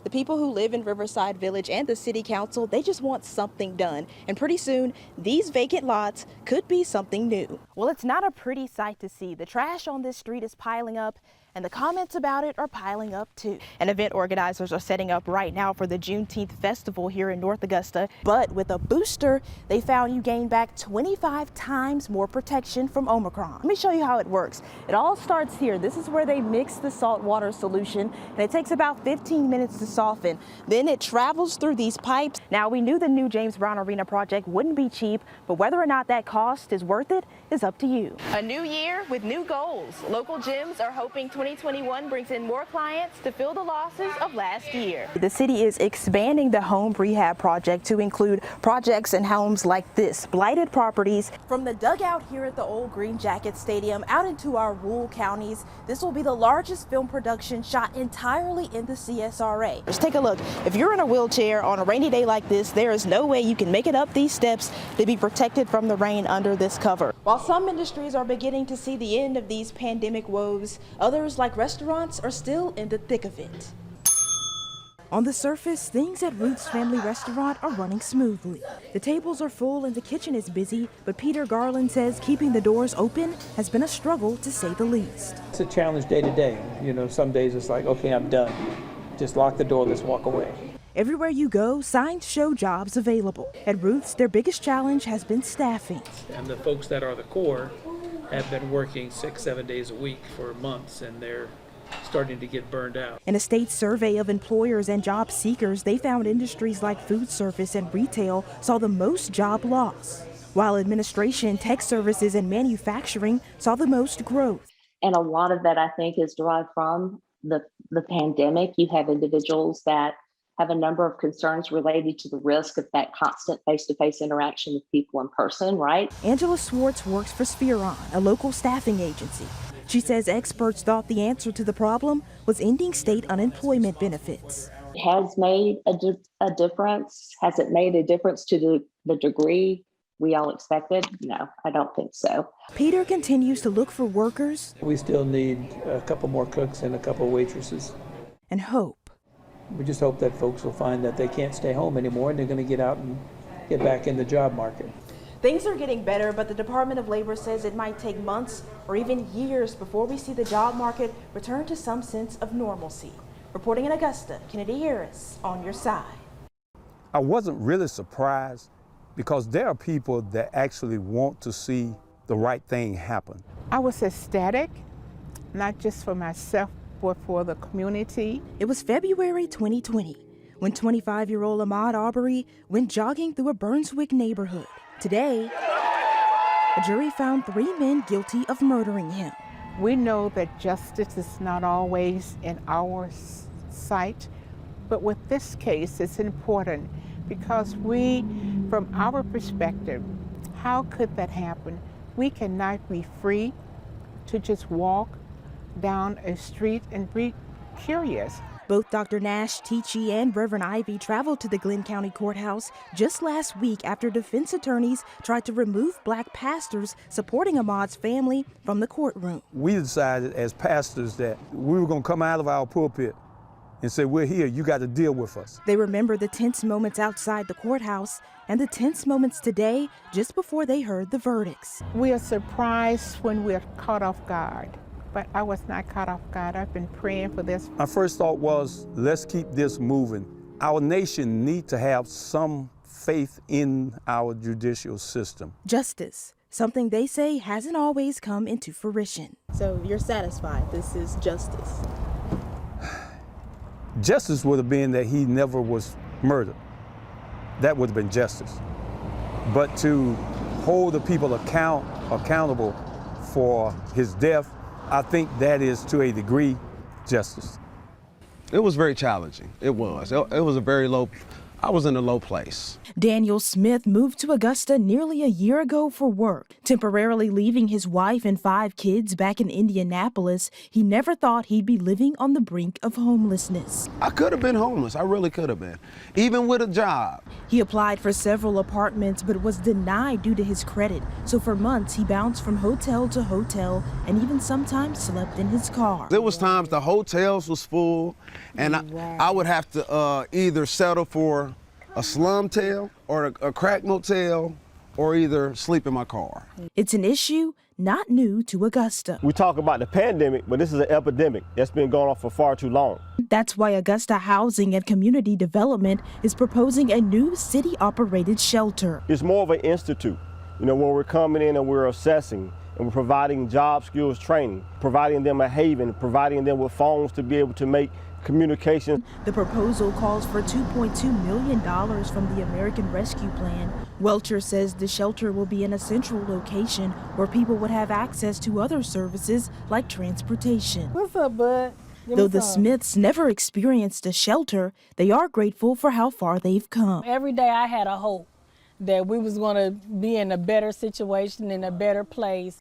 The people who live in Riverside Village and the city council, they just want something done. And pretty soon, these vacant lots could be something new. Well, it's not a pretty sight to see. The trash on this street is piling up, and the comments about it are piling up too. And event organizers are setting up right now for the Juneteenth festival here in North Augusta. But with a booster, they found you gain back 25 times more protection from Omicron. Let me show you how it works. It all starts here. This is where they mix the salt water solution, and it takes about 15 minutes to soften. Then it travels through these pipes. Now, we knew the new James Brown Arena project wouldn't be cheap, but whether or not that cost is worth it is up to you. A new year with new goals. Local gyms are hoping 2021 brings in more clients to fill the losses of last year. The city is expanding the home rehab project to include projects and homes like this, blighted properties. From the dugout here at the old Green Jacket Stadium out into our rural counties, this will be the largest film production shot entirely in the CSRA. Just take a look. If you're in a wheelchair on a rainy day like this, there is no way you can make it up these steps to be protected from the rain under this cover. While some industries are beginning to see the end of these pandemic woes, others like restaurants are still in the thick of it. On the surface, things at Ruth's Family Restaurant are running smoothly. The tables are full and the kitchen is busy, but Peter Garland says keeping the doors open has been a struggle, to say the least. It's a challenge day to day. You know, some days it's like, okay, I'm done. Just lock the door, let's walk away. Everywhere you go, signs show jobs available. At Ruth's, their biggest challenge has been staffing. And the folks that are the core have been working 6-7 days a week for months, and they're starting to get burned out. In a state survey of employers and job seekers, they found industries like food service and retail saw the most job loss, while administration, tech services, and manufacturing saw the most growth. And a lot of that, I think, is derived from the pandemic. You have individuals that have a number of concerns related to the risk of that constant face-to-face interaction with people in person, right? Angela Swartz works for Spheron, a local staffing agency. She says experts thought the answer to the problem was ending state unemployment benefits. It has made a difference. Has it made a difference to the degree we all expected? No, I don't think so. Peter continues to look for workers. We still need a couple more cooks and a couple of waitresses. And hope. We just hope that folks will find that they can't stay home anymore and they're going to get out and get back in the job market. Things are getting better, but the Department of Labor says it might take months or even years before we see the job market return to some sense of normalcy. Reporting in Augusta, Kennedi Harris, on your side. I wasn't really surprised because there are people that actually want to see the right thing happen. I was ecstatic, not just for myself, but for the community. It was February 2020 when 25-year-old Ahmaud Arbery went jogging through a Burnswick neighborhood. Today, a jury found 3 men guilty of murdering him. We know that justice is not always in our sight, but with this case, it's important because from our perspective, how could that happen? We cannot be free to just walk down a street and be curious. Both Dr. Nash, Teachy, and Reverend Ivy traveled to the Glenn County Courthouse just last week after defense attorneys tried to remove black pastors supporting Ahmaud's family from the courtroom. We decided as pastors that we were going to come out of our pulpit and say, we're here, you got to deal with us. They remember the tense moments outside the courthouse and the tense moments today just before they heard the verdicts. We are surprised when we're caught off guard. But I was not caught off guard. I've been praying for this. My first thought was, let's keep this moving. Our nation needs to have some faith in our judicial system. Justice, something they say hasn't always come into fruition. So you're satisfied this is justice? Justice would have been that he never was murdered. That would have been justice. But to hold the people accountable for his death, I think that is, to a degree, justice. It was very challenging. It was. It was a very low I was in a low place. Daniel Smith moved to Augusta nearly a year ago for work. Temporarily leaving his wife and 5 kids back in Indianapolis, he never thought he'd be living on the brink of homelessness. I could have been homeless. I really could have been, even with a job. He applied for several apartments but was denied due to his credit. So for months, he bounced from hotel to hotel and even sometimes slept in his car. There was times the hotels was full, and I would have to either settle for a slum tail or a crack motel, or either sleep in my car. It's an issue not new to Augusta. We talk about the pandemic, but this is an epidemic that's been going on for far too long. That's why Augusta Housing and Community Development is proposing a new city-operated shelter. It's more of an institute, where we're coming in and we're assessing and we're providing job skills training, providing them a haven, providing them with phones to be able to make communication. The proposal calls for $2.2 million from the American Rescue Plan. Welcher says the shelter will be in a central location where people would have access to other services like transportation. What's up, bud? Though the Smiths never experienced a shelter, they are grateful for how far they've come. Every day I had a hope that we was going to be in a better situation, in a better place.